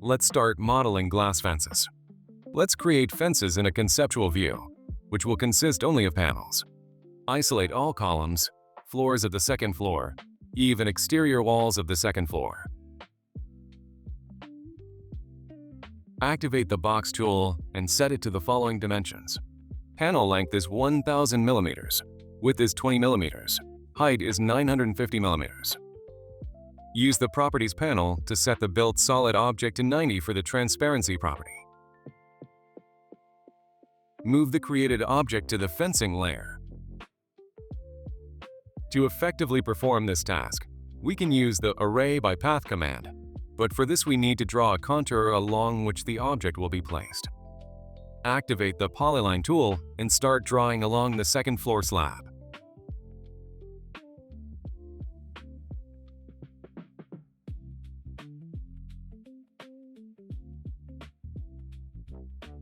Let's start modeling glass fences. Let's create fences in a conceptual view, which will consist only of panels. Isolate all columns, floors of the second floor, eave and exterior walls of the second floor. Activate the box tool and set it to the following dimensions. Panel length is 1000 mm, width is 20 mm, height is 950 mm. Use the Properties panel to set the built solid object to 90 for the transparency property. Move the created object to the fencing layer. To effectively perform this task, we can use the Array by Path command, but for this we need to draw a contour along which the object will be placed. Activate the Polyline tool and start drawing along the second floor slab.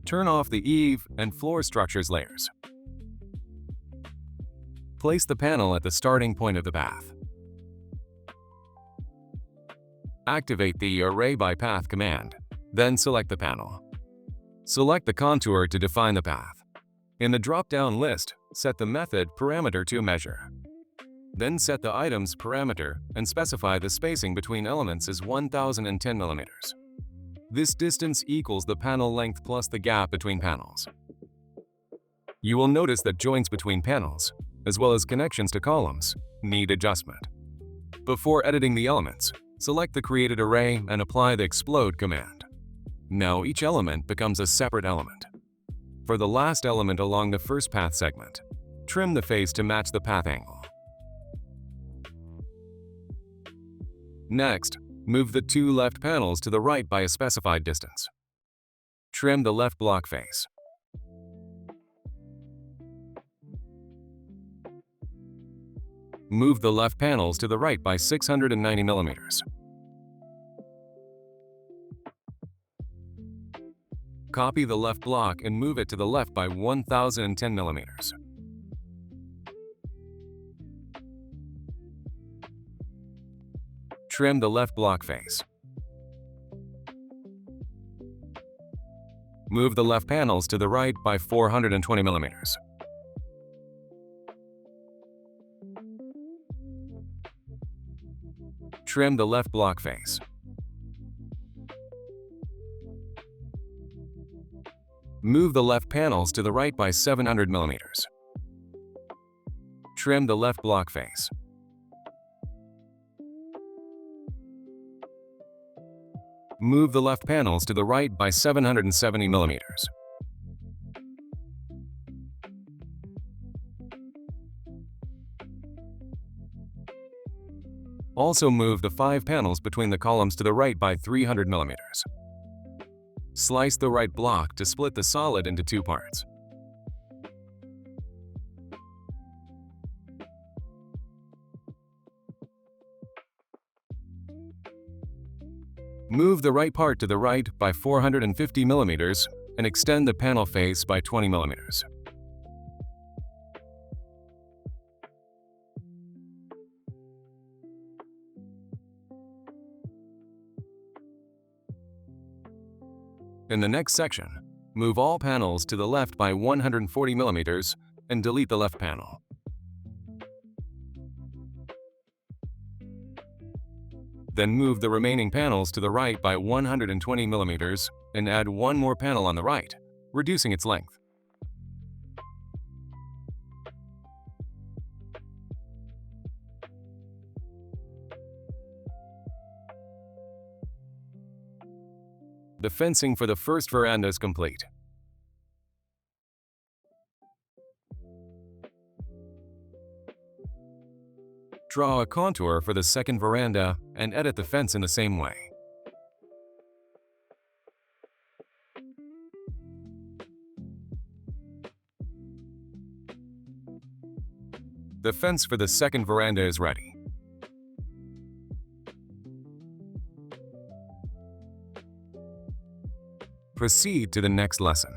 Turn off the eave and floor structures layers. Place the panel at the starting point of the path. Activate the Array by Path command, then select the panel. Select the contour to define the path. In the drop-down list, set the method parameter to measure. Then set the items parameter and specify the spacing between elements as 1010 mm. This distance equals the panel length plus the gap between panels. You will notice that joints between panels, as well as connections to columns, need adjustment. Before editing the elements, select the created array and apply the Explode command. Now each element becomes a separate element. For the last element along the first path segment, trim the face to match the path angle. Next, move the two left panels to the right by a specified distance. Trim the left block face. Move the left panels to the right by 690 mm. Copy the left block and move it to the left by 1010 mm. Trim the left block face. Move the left panels to the right by 420 mm. Trim the left block face. Move the left panels to the right by 700 mm. Trim the left block face. Move the left panels to the right by 770 mm. Also move the 5 panels between the columns to the right by 300 mm. Slice the right block to split the solid into 2 parts. Move the right part to the right by 450 mm and extend the panel face by 20 mm. In the next section, move all panels to the left by 140 mm and delete the left panel. Then move the remaining panels to the right by 120 mm and add one more panel on the right, reducing its length. The fencing for the first veranda is complete. Draw a contour for the second veranda and edit the fence in the same way. The fence for the second veranda is ready. Proceed to the next lesson.